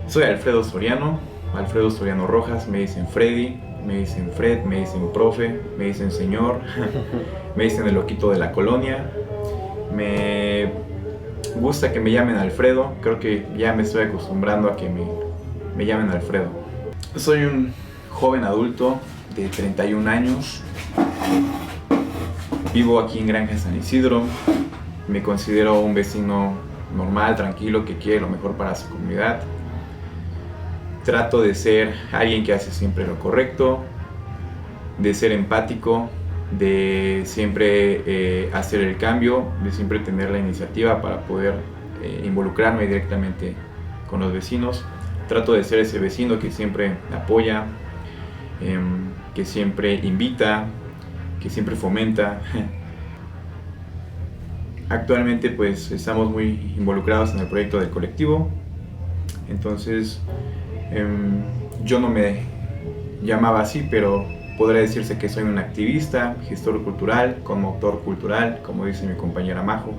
Soy Alfredo Soriano Rojas, me dicen Freddy, me dicen Fred, me dicen profe, me dicen señor, me dicen el loquito de la colonia. Me gusta que me llamen Alfredo, creo que ya me estoy acostumbrando a que me llamen Alfredo. Soy un joven adulto de 31 años, vivo aquí en Granja San Isidro, me considero un vecino normal, tranquilo, que quiere lo mejor para su comunidad. Trato de ser alguien que hace siempre lo correcto, de ser empático, de siempre hacer el cambio, de siempre tener la iniciativa para poder involucrarme directamente con los vecinos. Trato de ser ese vecino que siempre apoya, que siempre invita, que siempre fomenta. Actualmente pues estamos muy involucrados en el proyecto del colectivo, entonces yo no me llamaba así, pero podría decirse que soy un activista, gestor cultural, conmotor cultural, como dice mi compañera Majo.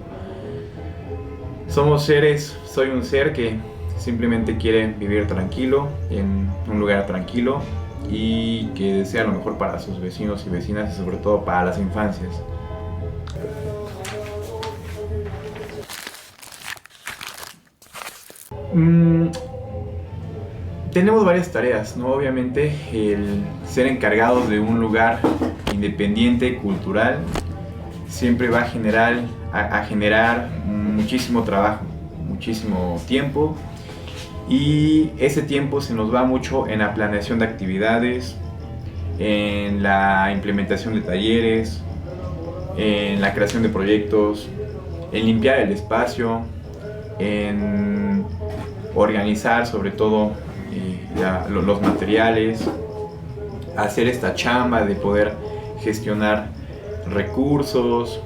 Soy un ser que simplemente quiere vivir tranquilo, en un lugar tranquilo y que desea lo mejor para sus vecinos y vecinas y sobre todo para las infancias. Tenemos varias tareas, ¿no? Obviamente el ser encargados de un lugar independiente, cultural, siempre va a generar muchísimo trabajo, muchísimo tiempo, y ese tiempo se nos va mucho en la planeación de actividades, en la implementación de talleres, en la creación de proyectos, en limpiar el espacio, en organizar sobre todo los materiales, hacer esta chamba de poder gestionar recursos,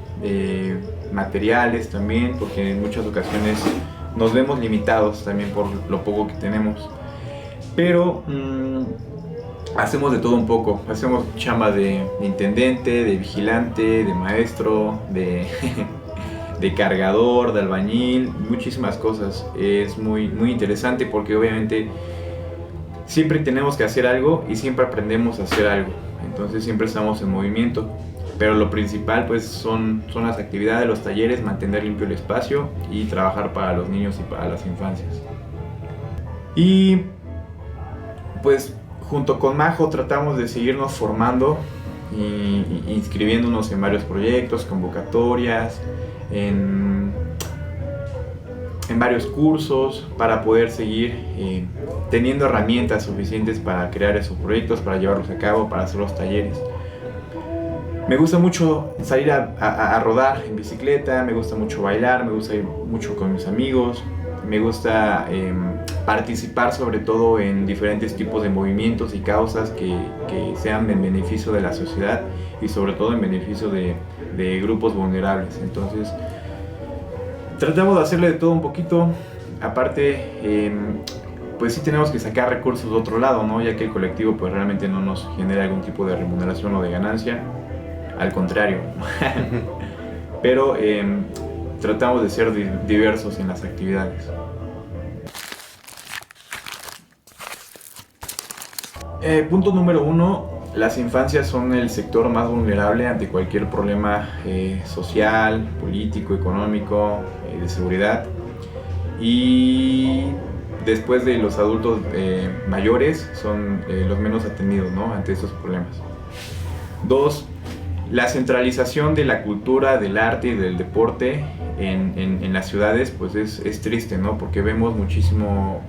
materiales también, porque en muchas ocasiones nos vemos limitados también por lo poco que tenemos, pero hacemos de todo un poco. Hacemos chamba de intendente, de vigilante, de maestro, de cargador, de albañil, muchísimas cosas. Es muy interesante porque obviamente siempre tenemos que hacer algo y siempre aprendemos a hacer algo, entonces siempre estamos en movimiento, pero lo principal pues son las actividades, los talleres, mantener limpio el espacio y trabajar para los niños y para las infancias. Y pues junto con Majo tratamos de seguirnos formando y inscribiéndonos en varios proyectos, convocatorias, en varios cursos para poder seguir teniendo herramientas suficientes para crear esos proyectos, para llevarlos a cabo, para hacer los talleres. Me gusta mucho salir a rodar en bicicleta, me gusta mucho bailar, me gusta ir mucho con mis amigos, me gusta participar sobre todo en diferentes tipos de movimientos y causas que sean en beneficio de la sociedad y sobre todo en beneficio de grupos vulnerables. Entonces tratamos de hacerle de todo un poquito. Aparte, pues sí tenemos que sacar recursos de otro lado, ¿no? Ya que el colectivo pues realmente no nos genera algún tipo de remuneración o de ganancia, al contrario. Pero tratamos de ser diversos en las actividades. Punto número 1. Las infancias son el sector más vulnerable ante cualquier problema social, político, económico, de seguridad. Y después de los adultos mayores son los menos atendidos, ¿no? Ante estos problemas. 2. La centralización de la cultura, del arte y del deporte en las ciudades pues es triste, ¿no? Porque vemos muchísimos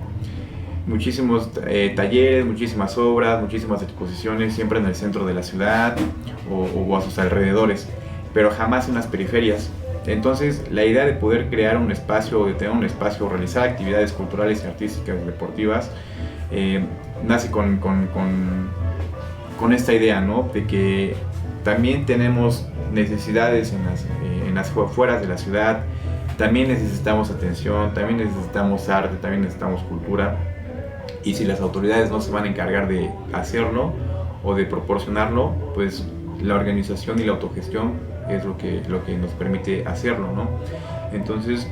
talleres, muchísimas obras, muchísimas exposiciones siempre en el centro de la ciudad o a sus alrededores, pero jamás en las periferias. Entonces, la idea de poder crear un espacio, de tener un espacio, realizar actividades culturales, artísticas, deportivas, nace con esta idea, ¿no? De que también tenemos necesidades en las afueras de la ciudad, también necesitamos atención, también necesitamos arte, también necesitamos cultura, y si las autoridades no se van a encargar de hacerlo o de proporcionarlo, pues la organización y la autogestión es lo que nos permite hacerlo, ¿no? Entonces,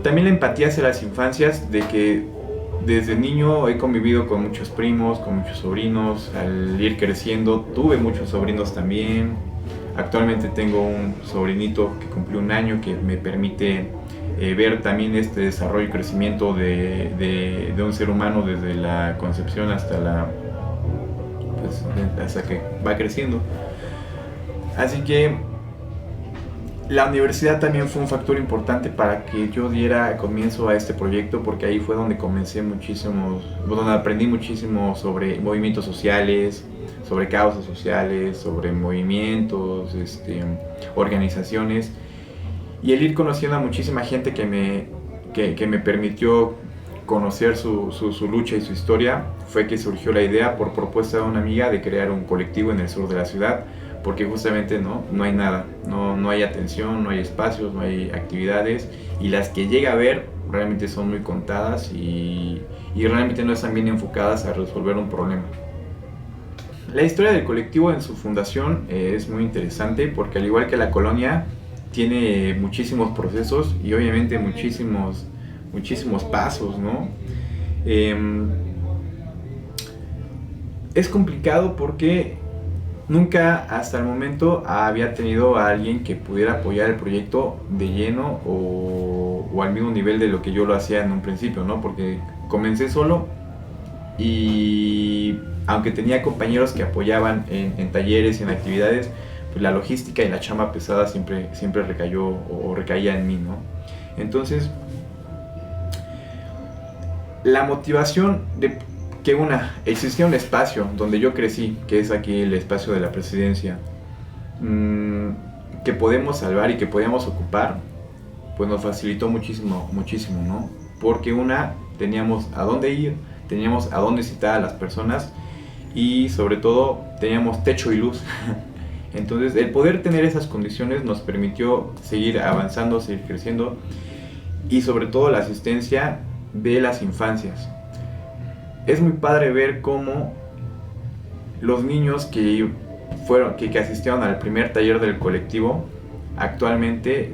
también la empatía hacia las infancias, de que desde niño he convivido con muchos primos, con muchos sobrinos. Al ir creciendo tuve muchos sobrinos también. Actualmente tengo un sobrinito que cumplió 1 año, que me permite ver también este desarrollo y crecimiento de un ser humano desde la concepción hasta que va creciendo. Así que la universidad también fue un factor importante para que yo diera comienzo a este proyecto, porque ahí fue donde donde aprendí muchísimo sobre movimientos sociales, sobre causas sociales, sobre movimientos, organizaciones, y el ir conociendo a muchísima gente que me permitió conocer su lucha y su historia, fue que surgió la idea, por propuesta de una amiga, de crear un colectivo en el sur de la ciudad, porque justamente no hay nada, no hay atención, no hay espacios, no hay actividades, y las que llega a haber realmente son muy contadas y realmente no están bien enfocadas a resolver un problema. La historia del colectivo en su fundación es muy interesante, porque al igual que la colonia, tiene muchísimos procesos y obviamente muchísimos pasos, ¿no? Es complicado porque nunca hasta el momento había tenido a alguien que pudiera apoyar el proyecto de lleno o al mismo nivel de lo que yo lo hacía en un principio, ¿no? Porque comencé solo, y aunque tenía compañeros que apoyaban en talleres y en actividades, pues la logística y la chamba pesada siempre recayó o recaía en mí, ¿no? Entonces, la motivación de que existía un espacio donde yo crecí, que es aquí el espacio de la presidencia, que podemos salvar y que podíamos ocupar, pues nos facilitó muchísimo, ¿no? Porque teníamos a dónde ir, teníamos a dónde citar a las personas, y sobre todo teníamos techo y luz. Entonces, el poder tener esas condiciones nos permitió seguir avanzando, seguir creciendo, y sobre todo la asistencia de las infancias. Es muy padre ver cómo los niños que asistieron al primer taller del colectivo actualmente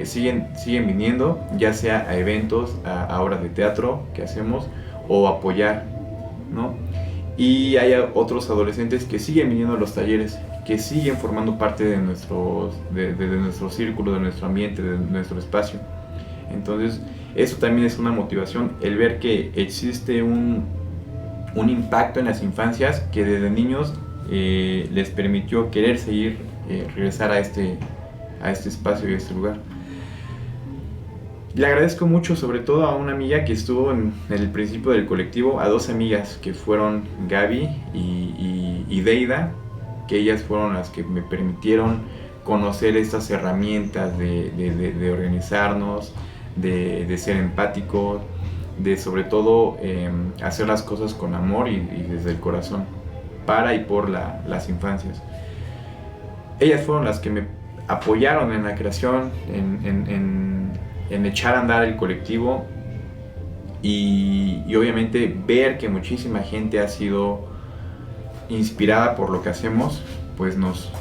siguen viniendo, ya sea a eventos, a obras de teatro que hacemos, o apoyar, ¿no? Y hay otros adolescentes que siguen viniendo a los talleres, que siguen formando parte de nuestro círculo, de nuestro ambiente, de nuestro espacio. Entonces, eso también es una motivación, el ver que existe un impacto en las infancias que desde niños les permitió querer seguir, regresar a este espacio y a este lugar. Le agradezco mucho, sobre todo a una amiga que estuvo en el principio del colectivo, a 2 amigas que fueron Gaby y Deida, que ellas fueron las que me permitieron conocer estas herramientas de organizarnos, de ser empáticos, de sobre todo hacer las cosas con amor y desde el corazón, para y por las infancias. Ellas fueron las que me apoyaron en la creación, en echar a andar el colectivo, y obviamente ver que muchísima gente ha sido inspirada por lo que hacemos, pues nos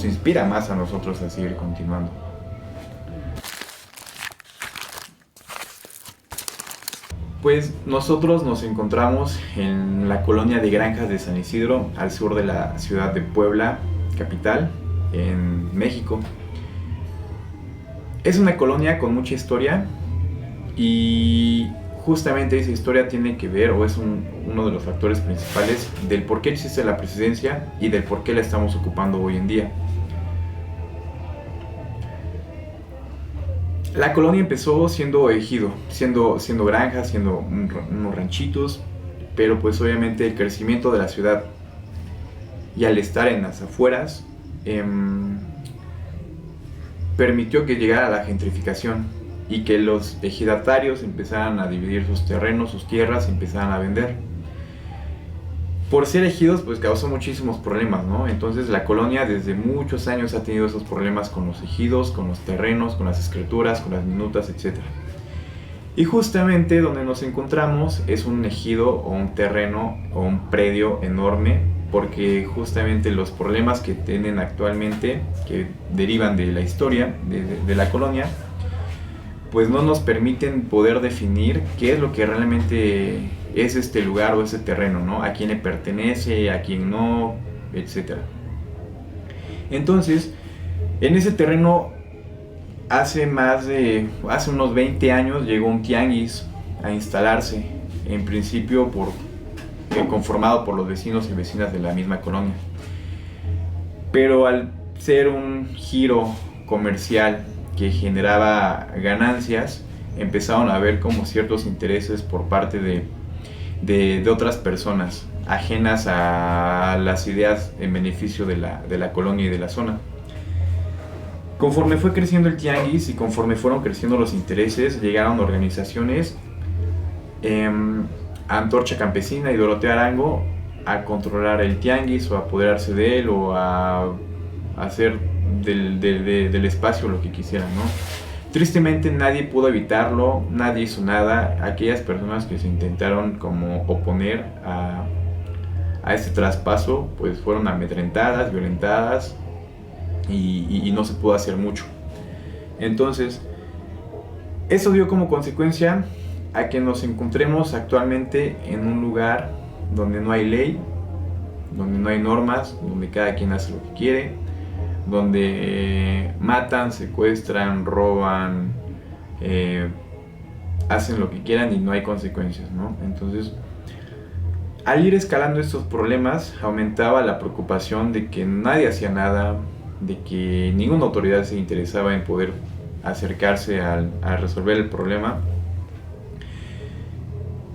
inspira más a nosotros a seguir continuando. Pues nosotros nos encontramos en la colonia de Granjas de San Isidro, al sur de la ciudad de Puebla, capital, en México. Es una colonia con mucha historia, y justamente esa historia tiene que ver, o es uno de los factores principales del por qué existe la presidencia y del por qué la estamos ocupando hoy en día. La colonia empezó siendo ejido, siendo granjas, siendo unos ranchitos, pero pues obviamente el crecimiento de la ciudad, y al estar en las afueras, permitió que llegara la gentrificación y que los ejidatarios empezaran a dividir sus terrenos, sus tierras y empezaran a vender. Por ser ejidos, pues causó muchísimos problemas, ¿no? Entonces la colonia desde muchos años ha tenido esos problemas con los ejidos, con los terrenos, con las escrituras, con las minutas, etc. Y justamente donde nos encontramos es un ejido o un terreno o un predio enorme, porque justamente los problemas que tienen actualmente, que derivan de la historia de la colonia, pues no nos permiten poder definir qué es lo que realmente es este lugar o ese terreno, ¿no? A quién le pertenece, a quién no, etc. Entonces, en ese terreno, hace unos 20 años llegó un tianguis a instalarse, en principio conformado por los vecinos y vecinas de la misma colonia. Pero al ser un giro comercial que generaba ganancias, empezaron a haber como ciertos intereses por parte de otras personas ajenas a las ideas en beneficio de la colonia y de la zona. Conforme fue creciendo el tianguis y conforme fueron creciendo los intereses, llegaron organizaciones, Antorcha Campesina y Dorotea Arango, a controlar el tianguis o a apoderarse de él o a hacer del espacio lo que quisieran, ¿no? Tristemente nadie pudo evitarlo, nadie hizo nada. Aquellas personas que se intentaron como oponer a este traspaso, pues fueron amedrentadas, violentadas y no se pudo hacer mucho. Entonces, eso dio como consecuencia a que nos encontremos actualmente en un lugar donde no hay ley, donde no hay normas, donde cada quien hace lo que quiere, donde matan, secuestran, roban, hacen lo que quieran y no hay consecuencias, ¿no? Entonces, al ir escalando estos problemas, aumentaba la preocupación de que nadie hacía nada, de que ninguna autoridad se interesaba en poder acercarse a resolver el problema.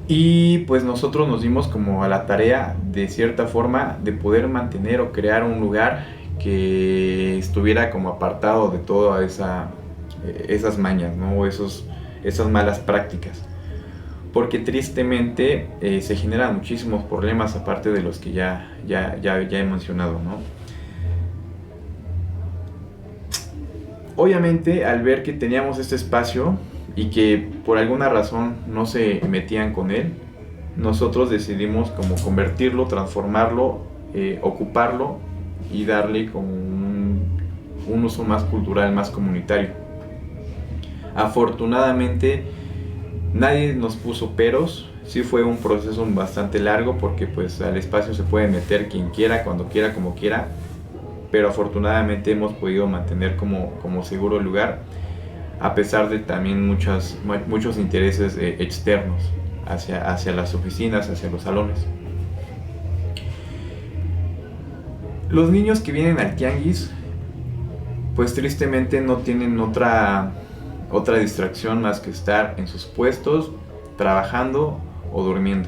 Y pues nosotros nos dimos como a la tarea, de cierta forma, de poder mantener o crear un lugar que estuviera como apartado de todas esas mañas, ¿no? O esas malas prácticas. Porque tristemente se generan muchísimos problemas aparte de los que ya he mencionado, ¿no? Obviamente, al ver que teníamos este espacio y que por alguna razón no se metían con él, nosotros decidimos como convertirlo, transformarlo, ocuparlo y darle como un uso más cultural, más comunitario. Afortunadamente nadie nos puso peros. Sí fue un proceso bastante largo porque pues al espacio se puede meter quien quiera, cuando quiera, como quiera, pero afortunadamente hemos podido mantener como seguro el lugar, a pesar de también muchos intereses externos hacia las oficinas, hacia los salones. Los niños que vienen al tianguis, pues tristemente no tienen otra distracción más que estar en sus puestos, trabajando o durmiendo.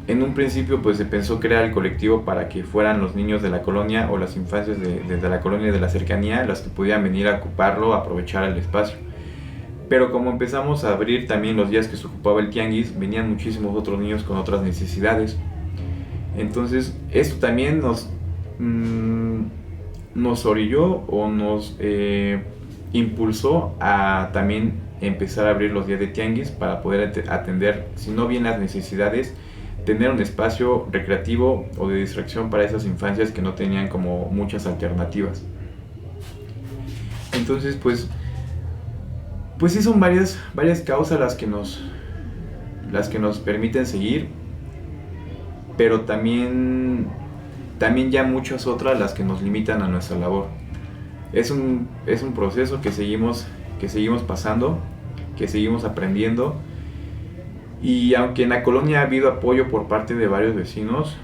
En un principio pues se pensó crear el colectivo para que fueran los niños de la colonia o las infancias de la colonia de la cercanía las que pudieran venir a ocuparlo, a aprovechar el espacio. Pero como empezamos a abrir también los días que se ocupaba el tianguis, venían muchísimos otros niños con otras necesidades. Entonces esto también nos orilló o nos impulsó a también empezar a abrir los días de tianguis para poder atender, si no bien las necesidades, tener un espacio recreativo o de distracción para esas infancias que no tenían como muchas alternativas. Entonces pues sí son varias causas las que nos permiten seguir, pero también ya muchas otras las que nos limitan a nuestra labor. Es un proceso que seguimos pasando, que seguimos aprendiendo, y aunque en la colonia ha habido apoyo por parte de varios vecinos,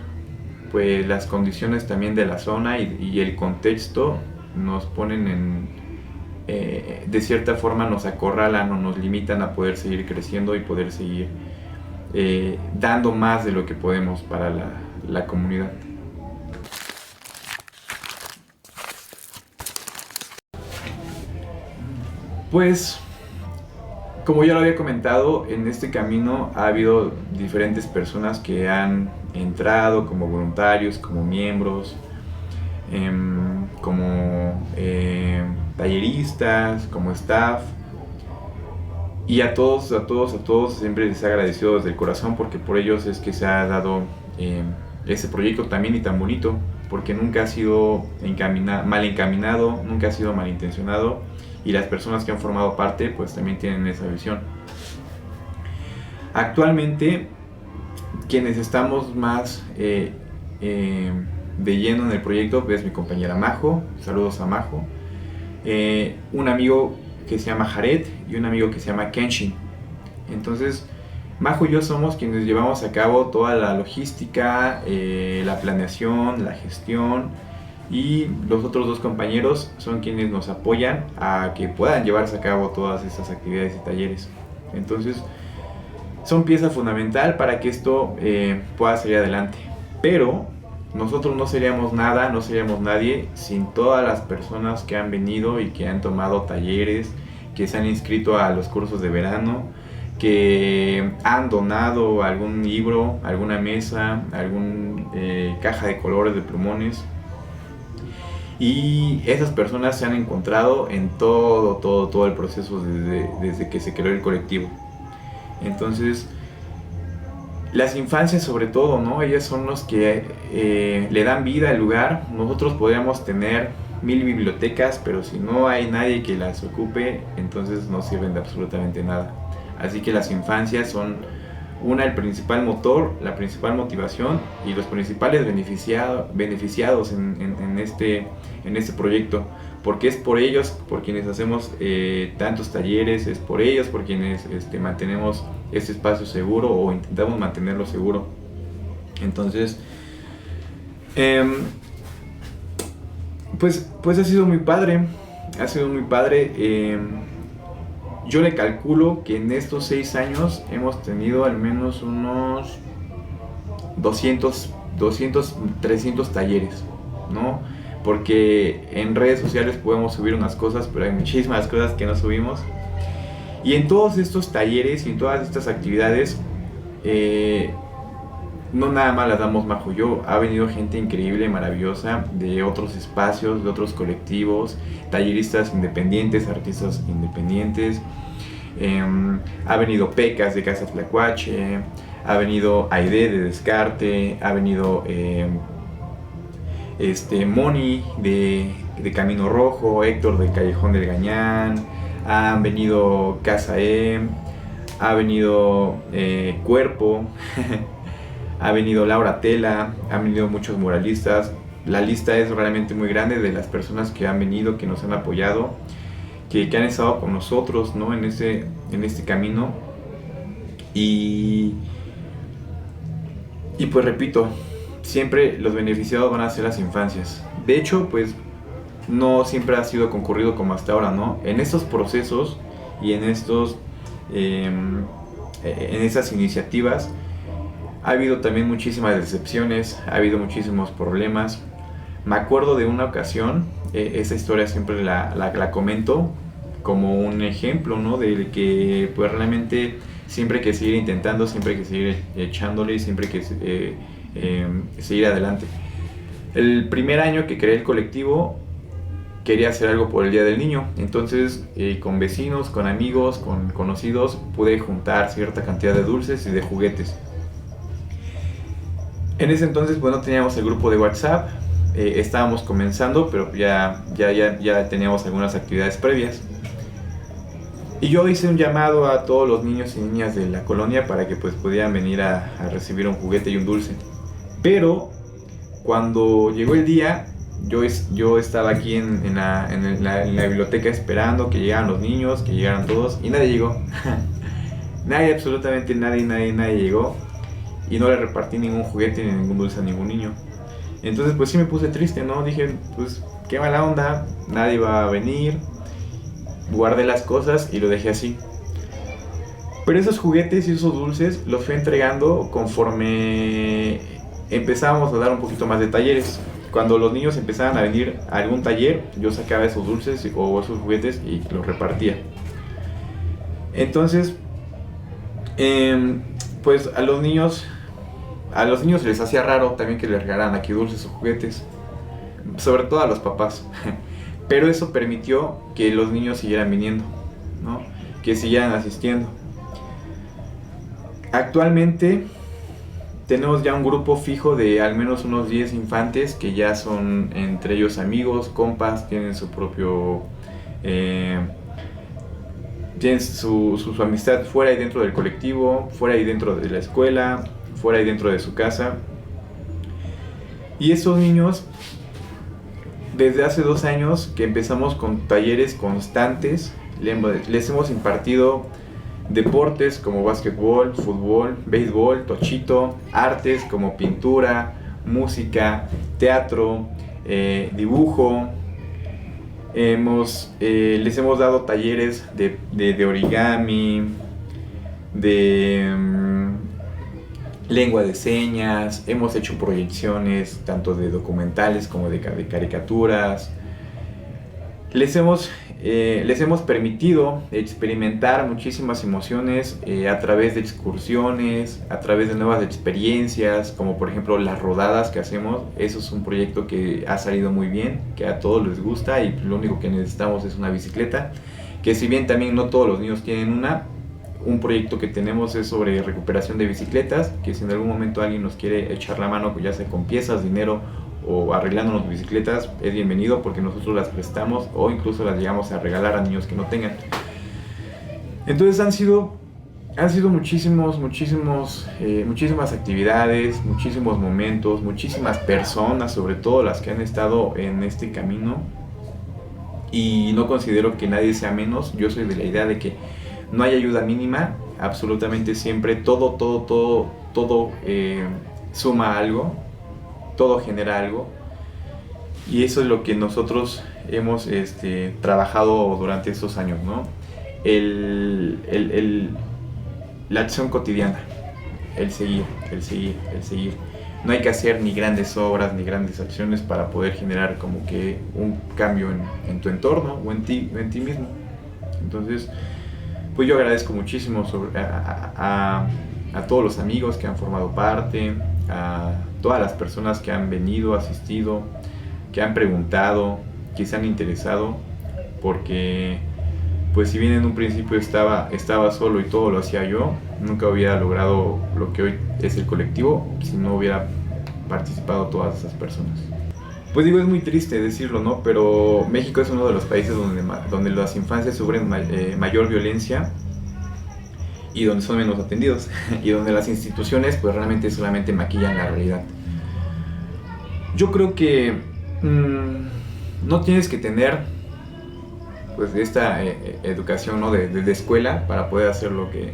pues las condiciones también de la zona y el contexto nos ponen de cierta forma nos acorralan o nos limitan a poder seguir creciendo y poder seguir dando más de lo que podemos para la comunidad. Pues, como ya lo había comentado, en este camino ha habido diferentes personas que han entrado como voluntarios, como miembros, como talleristas, como staff. Y a todos siempre les he agradecido desde el corazón, porque por ellos es que se ha dado ese proyecto también y tan bonito, porque nunca ha sido mal encaminado, nunca ha sido malintencionado, y las personas que han formado parte pues también tienen esa visión. Actualmente quienes estamos más de lleno en el proyecto es mi compañera Majo, saludos a Majo, un amigo que se llama Jared y un amigo que se llama Kenshin. Entonces Majo y yo somos quienes llevamos a cabo toda la logística, la planeación, la gestión, y los otros dos compañeros son quienes nos apoyan a que puedan llevarse a cabo todas estas actividades y talleres. Entonces son pieza fundamental para que esto pueda salir adelante. Pero nosotros no seríamos nada, no seríamos nadie sin todas las personas que han venido y que han tomado talleres, que se han inscrito a los cursos de verano, que han donado algún libro, alguna mesa, alguna caja de colores, de plumones. Y esas personas se han encontrado en todo el proceso desde que se creó el colectivo. Entonces, las infancias sobre todo, ¿no? Ellas son los que le dan vida al lugar. Nosotros podríamos tener 1000 bibliotecas, pero si no hay nadie que las ocupe, entonces no sirven de absolutamente nada. Así que las infancias son el principal motor, la principal motivación y los principales beneficiados en este proyecto, porque es por ellos por quienes hacemos tantos talleres, es por ellos por quienes mantenemos este espacio seguro o intentamos mantenerlo seguro. Entonces, pues ha sido muy padre, yo le calculo que en estos 6 años hemos tenido al menos unos 200, 300 talleres, ¿no? Porque en redes sociales podemos subir unas cosas, pero hay muchísimas cosas que no subimos. Y en todos estos talleres y en todas estas actividades, no nada más las damos Majo y yo, ha venido gente increíble, maravillosa, de otros espacios, de otros colectivos, talleristas independientes, artistas independientes. Ha venido Pecas de Casa Tlacuache, ha venido Aide de Descarte, ha venido Moni de Camino Rojo, Héctor del Callejón del Gañán, han venido Casa ha venido Cuerpo, ha venido Laura Tela, han venido muchos muralistas. La lista es realmente muy grande de las personas que han venido, que nos han apoyado, que han estado con nosotros, ¿no? en este camino. Y pues repito, siempre los beneficiados van a ser las infancias. De hecho, pues no siempre ha sido concurrido como hasta ahora, ¿no? En estos procesos y en estas iniciativas ha habido también muchísimas decepciones, ha habido muchísimos problemas. Me acuerdo de una ocasión, esa historia siempre la comento como un ejemplo, ¿no? De que pues realmente siempre hay que seguir intentando, siempre hay que seguir echándole, siempre hay que seguir adelante. El primer año que creé el colectivo quería hacer algo por el Día del Niño, entonces con vecinos, con amigos, con conocidos pude juntar cierta cantidad de dulces y de juguetes. En ese entonces pues no teníamos el grupo de WhatsApp, estábamos comenzando, pero ya teníamos algunas actividades previas. Y yo hice un llamado a todos los niños y niñas de la colonia para que pues pudieran venir a recibir un juguete y un dulce. Pero cuando llegó el día, yo estaba aquí en la biblioteca esperando que llegaran los niños, que llegaran todos, y nadie llegó. Nadie, absolutamente nadie llegó. Y no le repartí ningún juguete ni ningún dulce a ningún niño. Entonces pues sí me puse triste, ¿no? Dije, pues qué mala onda, nadie va a venir. Guardé las cosas y lo dejé así. Pero esos juguetes y esos dulces los fui entregando conforme empezábamos a dar un poquito más de talleres. Cuando los niños empezaban a venir a algún taller, yo sacaba esos dulces o esos juguetes y los repartía. Entonces, pues a los niños les hacía raro también que les regalaran aquí dulces o juguetes, sobre todo a los papás. Pero eso permitió que los niños siguieran viniendo, ¿no? Que siguieran asistiendo. Actualmente tenemos ya un grupo fijo de al menos unos 10 infantes que ya son entre ellos amigos, compas, tienen su propio... tienen su amistad fuera y dentro del colectivo, fuera y dentro de la escuela, fuera y dentro de su casa. Y esos niños, desde hace 2 años que empezamos con talleres constantes, les hemos impartido deportes como básquetbol, fútbol, béisbol, tochito, artes como pintura, música, teatro, dibujo. Les hemos dado talleres de origami, de lengua de señas, hemos hecho proyecciones tanto de documentales como de caricaturas. Les hemos permitido experimentar muchísimas emociones a través de excursiones, a través de nuevas experiencias, como por ejemplo las rodadas que hacemos. Eso es un proyecto que ha salido muy bien, que a todos les gusta, y lo único que necesitamos es una bicicleta, que si bien también no todos los niños tienen un proyecto que tenemos es sobre recuperación de bicicletas, que si en algún momento alguien nos quiere echar la mano, ya sea con piezas, dinero o arreglándonos bicicletas, es bienvenido, porque nosotros las prestamos o incluso las llegamos a regalar a niños que no tengan. Entonces han sido muchísimas actividades, muchísimos momentos, muchísimas personas, sobre todo las que han estado en este camino, y no considero que nadie sea menos. Yo soy de la idea de que no hay ayuda mínima, absolutamente siempre todo suma algo, todo genera algo, y eso es lo que nosotros hemos trabajado durante estos años, ¿no? La acción cotidiana, el seguir. No hay que hacer ni grandes obras ni grandes acciones para poder generar como que un cambio en tu entorno o en ti mismo. Entonces, pues yo agradezco muchísimo a todos los amigos que han formado parte, a todas las personas que han venido, asistido, que han preguntado, que se han interesado, porque pues si bien en un principio estaba solo y todo lo hacía yo, nunca hubiera logrado lo que hoy es el colectivo si no hubiera participado todas esas personas. Pues digo, es muy triste decirlo, ¿no? Pero México es uno de los países donde las infancias sufren mayor violencia y donde son menos atendidos, y donde las instituciones pues realmente solamente maquillan la realidad. Yo creo que no tienes que tener pues esta educación, ¿no? de escuela para poder hacer lo que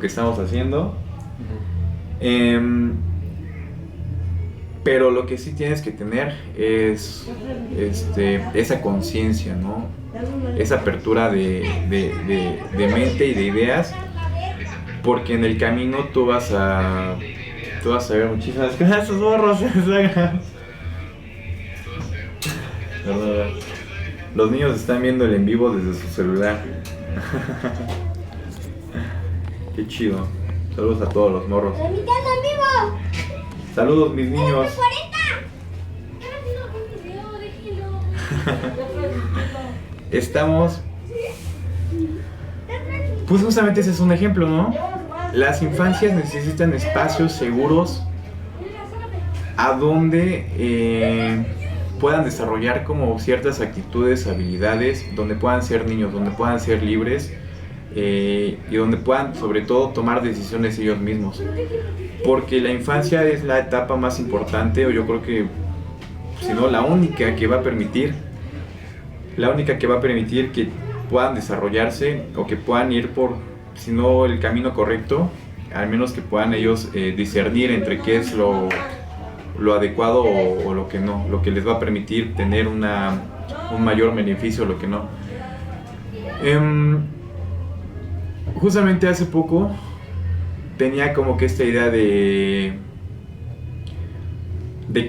estamos haciendo. Pero lo que sí tienes que tener es esa conciencia, ¿no? Esa apertura de mente y de ideas, porque en el camino tú vas a ver muchísimas cosas. Esos borros se sacan. Los niños están viendo el en vivo desde su celular. Qué chido. Saludos a todos los morros. ¡Transmitiendo en vivo! Saludos, mis niños. Estamos... Pues justamente ese es un ejemplo, ¿no? Las infancias necesitan espacios seguros a donde puedan desarrollar como ciertas actitudes, habilidades, donde puedan ser niños, donde puedan ser libres, y donde puedan sobre todo tomar decisiones ellos mismos, porque la infancia es la etapa más importante, o yo creo que si no la única que va a permitir que puedan desarrollarse o que puedan ir por, si no el camino correcto, al menos que puedan ellos discernir entre qué es lo adecuado o lo que no, lo que les va a permitir tener un mayor beneficio o lo que no. Justamente hace poco tenía como que esta idea de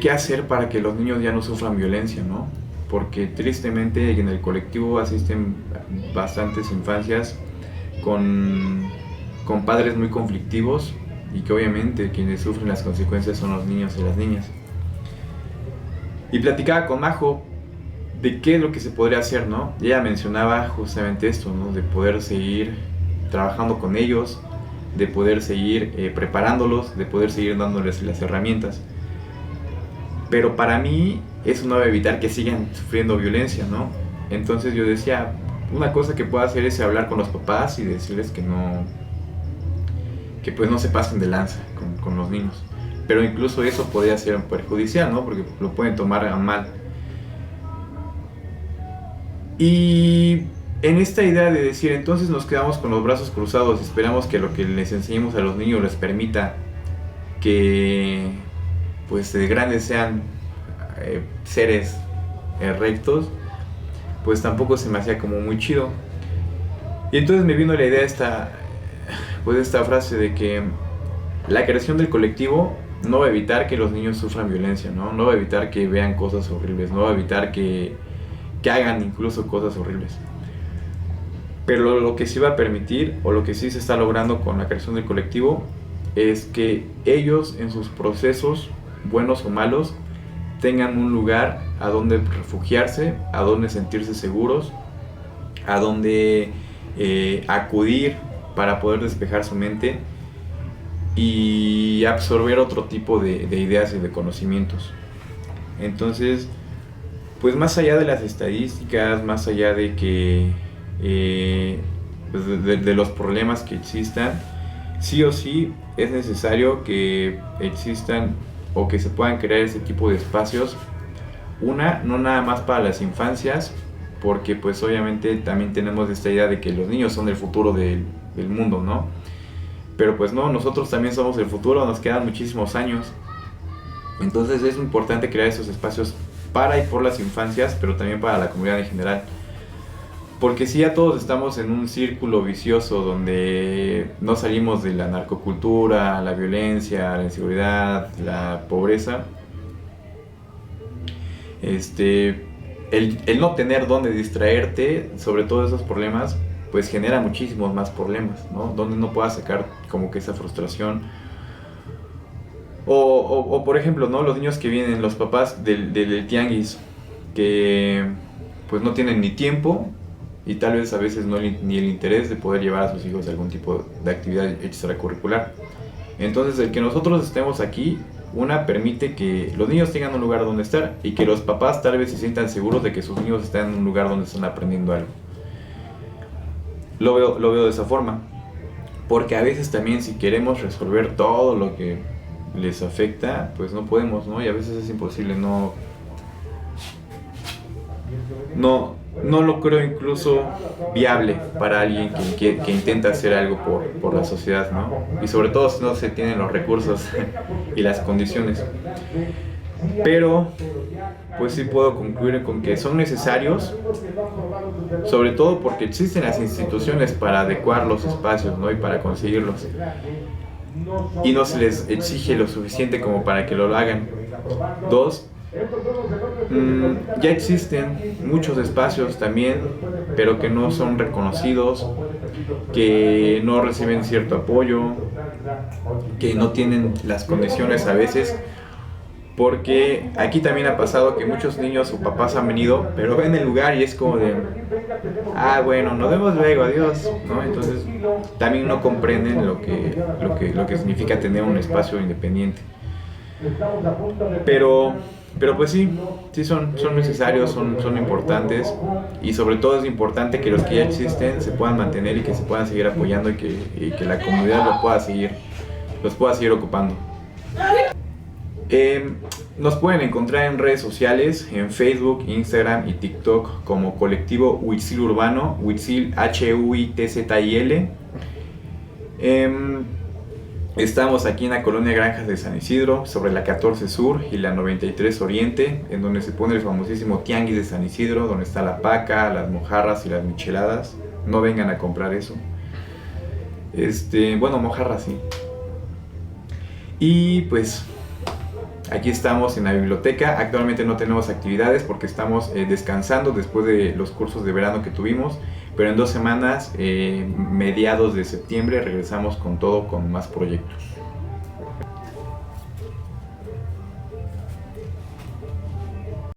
qué hacer para que los niños ya no sufran violencia, ¿no? Porque tristemente en el colectivo asisten bastantes infancias con, con padres muy conflictivos y que obviamente quienes sufren las consecuencias son los niños y las niñas. Y platicaba con Majo de qué es lo que se podría hacer, ¿no? Y ella mencionaba justamente esto, ¿no? De poder seguir trabajando con ellos, de poder seguir preparándolos, de poder seguir dándoles las herramientas. Pero para mí eso no va a evitar que sigan sufriendo violencia, ¿no? Entonces yo decía, una cosa que puedo hacer es hablar con los papás y decirles que pues no se pasen de lanza con los niños. Pero incluso eso podría ser perjudicial, ¿no? Porque lo pueden tomar a mal. Y en esta idea de decir, entonces nos quedamos con los brazos cruzados y esperamos que lo que les enseñemos a los niños les permita que pues de grandes sean seres rectos, pues tampoco se me hacía como muy chido. Y entonces me vino la idea esta frase de que la creación del colectivo no va a evitar que los niños sufran violencia, ¿no? No va a evitar que vean cosas horribles, no va a evitar que hagan incluso cosas horribles. Pero lo que sí va a permitir, o lo que sí se está logrando con la creación del colectivo, es que ellos en sus procesos, buenos o malos, tengan un lugar a donde refugiarse, a donde sentirse seguros, a donde acudir para poder despejar su mente y absorber otro tipo de ideas y de conocimientos. Entonces, pues más allá de las estadísticas, más allá de que pues de los problemas que existan, sí o sí es necesario que existan o que se puedan crear ese tipo de espacios. No nada más para las infancias, porque pues obviamente también tenemos esta idea de que los niños son el futuro del mundo, ¿no? Pero pues no, nosotros también somos el futuro, nos quedan muchísimos años. Entonces es importante crear esos espacios para y por las infancias, pero también para la comunidad en general. Porque si ya todos estamos en un círculo vicioso donde no salimos de la narcocultura, la violencia, la inseguridad, la pobreza, el no tener dónde distraerte sobre todos esos problemas, pues genera muchísimos más problemas, ¿no? Donde no puedas sacar como que esa frustración. O por ejemplo, ¿no? Los niños que vienen, los papás del tianguis, que pues no tienen ni tiempo y tal vez a veces ni el interés de poder llevar a sus hijos a algún tipo de actividad extracurricular. Entonces el que nosotros estemos aquí, permite que los niños tengan un lugar donde estar y que los papás tal vez se sientan seguros de que sus niños están en un lugar donde están aprendiendo algo. Lo veo de esa forma, porque a veces también si queremos resolver todo lo que les afecta, pues no podemos, ¿no? Y a veces es imposible, no lo creo incluso viable para alguien que intenta hacer algo por la sociedad, ¿no? Y sobre todo si no se tienen los recursos y las condiciones. Pero pues sí puedo concluir con que son necesarios, sobre todo porque existen las instituciones para adecuar los espacios, ¿no? Y para conseguirlos. Y no se les exige lo suficiente como para que lo hagan. 2, ya existen muchos espacios también, pero que no son reconocidos, que no reciben cierto apoyo, que no tienen las condiciones a veces, porque aquí también ha pasado que muchos niños o papás han venido, pero ven el lugar y es como de, bueno, nos vemos luego, adiós, ¿no? Entonces también no comprenden lo que significa tener un espacio independiente. Pero pues sí son necesarios, son importantes, y sobre todo es importante que los que ya existen se puedan mantener y que se puedan seguir apoyando y que la comunidad los pueda seguir ocupando. Nos pueden encontrar en redes sociales, en Facebook, Instagram y TikTok como Colectivo Huitzil Urbano, Huitzil Huitzil. Estamos aquí en la colonia Granjas de San Isidro, sobre la 14 Sur y la 93 Oriente, en donde se pone el famosísimo Tianguis de San Isidro, donde está la paca, las mojarras y las micheladas. No vengan a comprar eso. Bueno, mojarras sí. Y pues aquí estamos en la biblioteca. Actualmente no tenemos actividades porque estamos descansando después de los cursos de verano que tuvimos, pero en 2 semanas, mediados de septiembre, regresamos con todo, con más proyectos.